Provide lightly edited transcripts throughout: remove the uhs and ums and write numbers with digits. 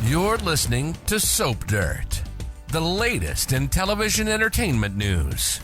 You're listening to Soap Dirt, the latest in television entertainment news.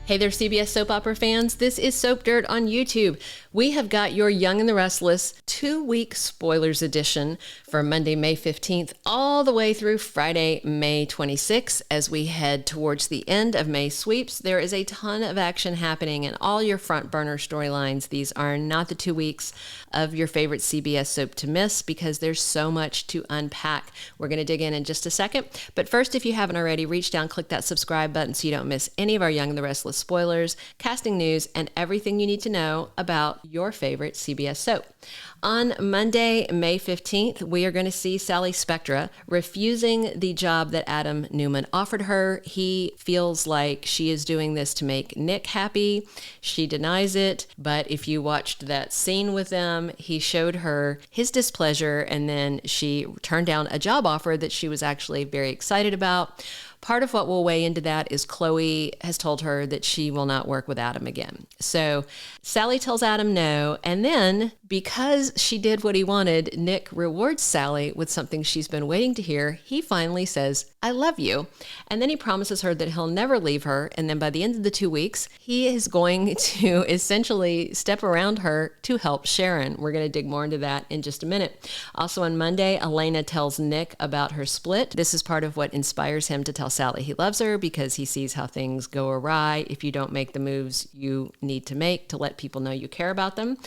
Hey there, CBS soap opera fans. This is Soap Dirt on YouTube. We have got your Young and the Restless 2-week spoilers edition for Monday, May 15th, all the way through Friday, May 26th. As we head towards the end of May sweeps, there is a ton of action happening in all your front burner storylines. These are not the 2 weeks of your favorite CBS soap to miss because there's so much to unpack. We're going to dig in just a second. But first, if you haven't already, reach down, click that subscribe button so you don't miss any of our Young and the Restless spoilers, casting news, and everything you need to know about your favorite CBS soap. On Monday, May 15th, we are going to see Sally Spectra refusing the job that Adam Newman offered her. He feels like she is doing this to make Nick happy. She denies it, but if you watched that scene with them, he showed her his displeasure, and then she turned down a job offer that she was actually very excited about. Part of what will weigh into that is Chloe has told her that she will not work with Adam again. So Sally tells Adam no, and then because she did what he wanted, Nick rewards Sally with something she's been waiting to hear. He finally says, "I love you." And then he promises her that he'll never leave her. And then by the end of the 2 weeks, he is going to essentially step around her to help Sharon. We're going to dig more into that in just a minute. Also on Monday, Elena tells Nick about her split. This is part of what inspires him to tell Sally he loves her because he sees how things go awry if you don't make the moves you need to make to let people know you care about them.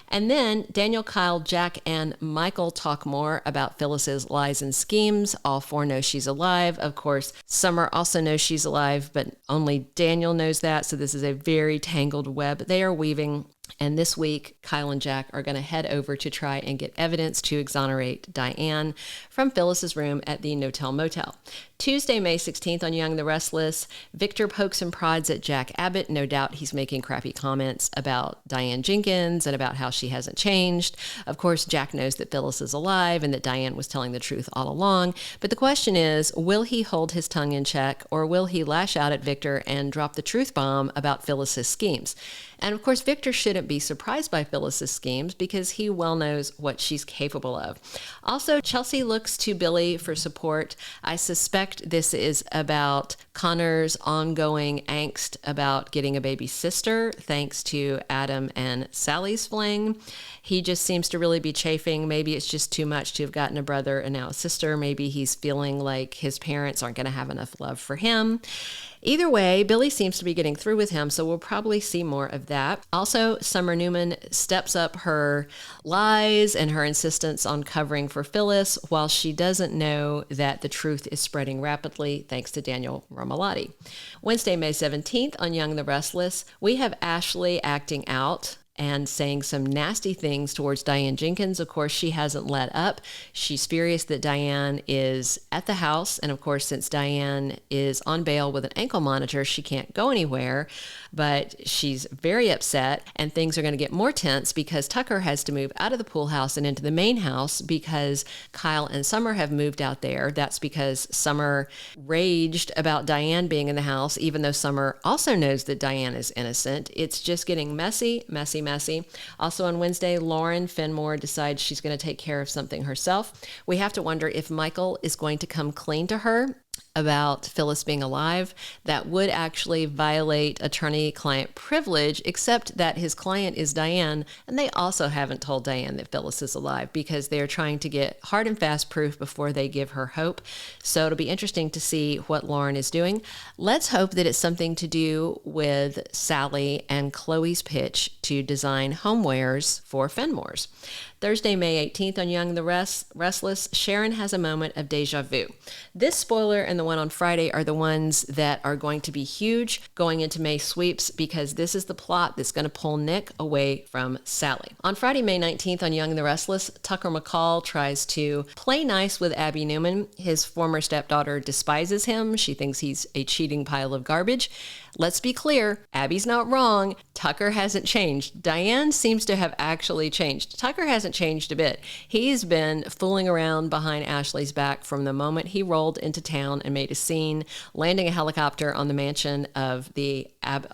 And then Daniel, Kyle, Jack, and Michael talk more about Phyllis's lies and schemes. All four know she's alive. Of course, Summer also knows she's alive, but only Daniel knows that. So this is a very tangled web they are weaving. And this week, Kyle and Jack are going to head over to try and get evidence to exonerate Diane from Phyllis's room at the Notel Motel. Tuesday, May 16th on Young and the Restless, Victor pokes and prods at Jack Abbott. No doubt he's making crappy comments about Diane Jenkins and about how she hasn't changed. Of course, Jack knows that Phyllis is alive and that Diane was telling the truth all along. But the question is, will he hold his tongue in check or will he lash out at Victor and drop the truth bomb about Phyllis's schemes? And of course, Victor shouldn't be surprised by Phyllis's schemes because he well knows what she's capable of. Also, Chelsea looks to Billy for support. I suspect this is about Connor's ongoing angst about getting a baby sister, thanks to Adam and Sally's fling. He just seems to really be chafing. Maybe it's just too much to have gotten a brother and now a sister. Maybe he's feeling like his parents aren't going to have enough love for him. Either way, Billy seems to be getting through with him, so we'll probably see more of that. Also, Summer Newman steps up her lies and her insistence on covering for Phyllis while she doesn't know that the truth is spreading rapidly thanks to Daniel Romalotti. Wednesday, May 17th on Young and the Restless, we have Ashley acting out and saying some nasty things towards Diane Jenkins. Of course, she hasn't let up. She's furious that Diane is at the house. And of course, since Diane is on bail with an ankle monitor, she can't go anywhere. But she's very upset and things are going to get more tense because Tucker has to move out of the pool house and into the main house because Kyle and Summer have moved out there. That's because Summer raged about Diane being in the house, even though Summer also knows that Diane is innocent. It's just getting messy. Also on Wednesday, Lauren Fenmore decides she's going to take care of something herself. We have to wonder if Michael is going to come clean to her about Phyllis being alive. That would actually violate attorney-client privilege, except that his client is Diane, and they also haven't told Diane that Phyllis is alive because they're trying to get hard and fast proof before they give her hope. So it'll be interesting to see what Lauren is doing. Let's hope that it's something to do with Sally and Chloe's pitch to design homewares for Fenmore's. Thursday, May 18th on Young and the Restless, Sharon has a moment of deja vu. This spoiler and the one on Friday are the ones that are going to be huge going into May sweeps because this is the plot that's going to pull Nick away from Sally. On Friday, May 19th on Young and the Restless, Tucker McCall tries to play nice with Abby Newman. His former stepdaughter despises him. She thinks he's a cheating pile of garbage. Let's be clear, Abby's not wrong. Tucker hasn't changed. Diane seems to have actually changed. Tucker hasn't changed a bit. He's been fooling around behind Ashley's back from the moment he rolled into town and made a scene, landing a helicopter on the mansion of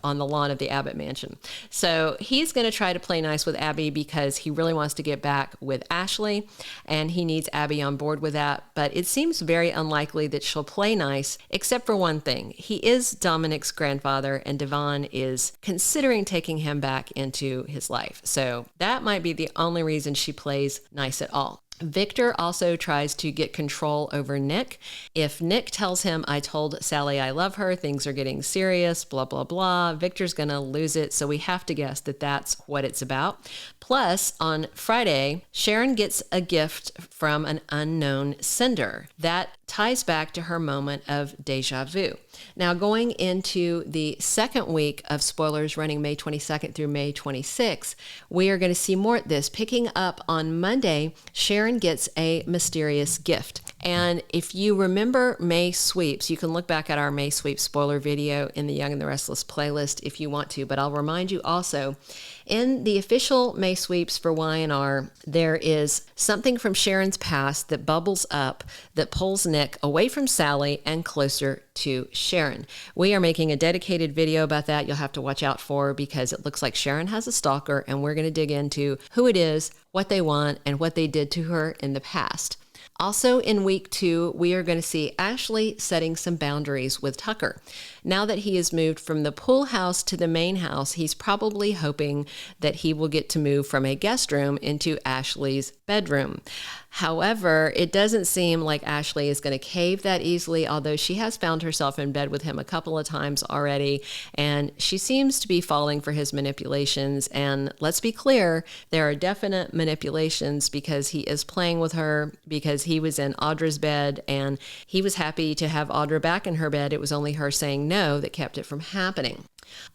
on the lawn of the Abbott mansion. So he's going to try to play nice with Abby because he really wants to get back with Ashley, and he needs Abby on board with that. But it seems very unlikely that she'll play nice, except for one thing. He is Dominic's grandfather, and Devon is considering taking him back into his life. So that might be the only reason she plays nice at all. Victor also tries to get control over Nick. If Nick tells him, I told Sally I love her, things are getting serious, blah, blah, blah, Victor's going to lose it. So we have to guess that that's what it's about. Plus, on Friday, Sharon gets a gift from an unknown sender. That ties back to her moment of deja vu. Now, going into the second week of spoilers running May 22nd through May 26th, we are going to see more of this. Picking up on Monday, Sharon gets a mysterious gift. And if you remember May sweeps, you can look back at our May sweep spoiler video in the Young and the Restless playlist if you want to. But I'll remind you also, in the official May sweeps for Y&R, there is something from Sharon's past that bubbles up that pulls Nick away from Sally and closer to Sharon. We are making a dedicated video about that you'll have to watch out for because it looks like Sharon has a stalker, and we're going to dig into who it is, what they want, and what they did to her in the past. Also in week 2, we are going to see Ashley setting some boundaries with Tucker. Now that he has moved from the pool house to the main house, he's probably hoping that he will get to move from a guest room into Ashley's bedroom. However, it doesn't seem like Ashley is going to cave that easily, although she has found herself in bed with him a couple of times already, and she seems to be falling for his manipulations. And let's be clear, there are definite manipulations because he is playing with her, because he was in Audra's bed and he was happy to have Audra back in her bed. It was only her saying no that kept it from happening.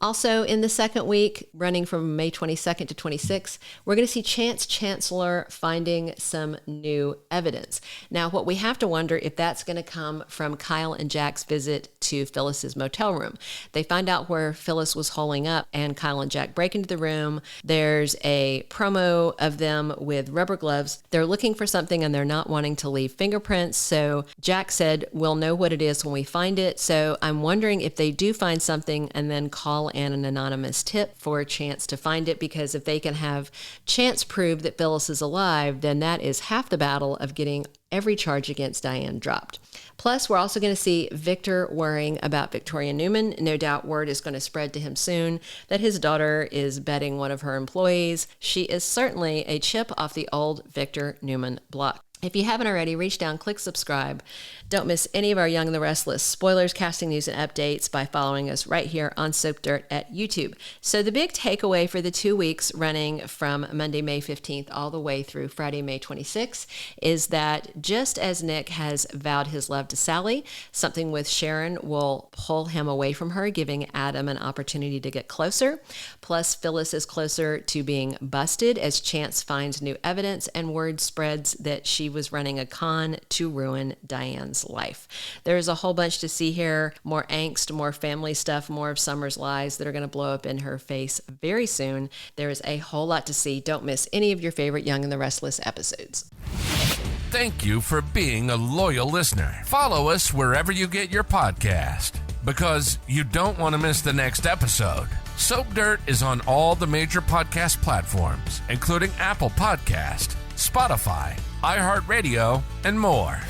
Also, in the second week, running from May 22nd to 26th, we're going to see Chance Chancellor finding some new evidence. Now, what we have to wonder if that's going to come from Kyle and Jack's visit to Phyllis's motel room. They find out where Phyllis was holing up, and Kyle and Jack break into the room. There's a promo of them with rubber gloves. They're looking for something, and they're not wanting to leave fingerprints. So Jack said, we'll know what it is when we find it. So I'm wondering if they do find something and then call in an anonymous tip for Chance to find it, because if they can have Chance prove that Phyllis is alive, then that is half the battle of getting every charge against Diane dropped. Plus, we're also going to see Victor worrying about Victor Newman. No doubt word is going to spread to him soon that his daughter is betting one of her employees. She is certainly a chip off the old Victor Newman block. If you haven't already, reach down, click subscribe. Don't miss any of our Young and the Restless spoilers, casting news, and updates by following us right here on Soap Dirt at YouTube. So the big takeaway for the 2 weeks running from Monday, May 15th all the way through Friday, May 26th is that just as Nick has vowed his love to Sally, something with Sharon will pull him away from her, giving Adam an opportunity to get closer. Plus, Phyllis is closer to being busted as Chance finds new evidence and word spreads that she was running a con to ruin Diane's life. There's a whole bunch to see here, more angst, more family stuff, more of Summer's lies that are going to blow up in her face very soon. There is a whole lot to see. Don't miss any of your favorite Young and the Restless episodes. Thank you for being a loyal listener. Follow us wherever you get your podcast, because you don't want to miss the next episode. Soap Dirt is on all the major podcast platforms, including Apple Podcast, Spotify, iHeartRadio, and more.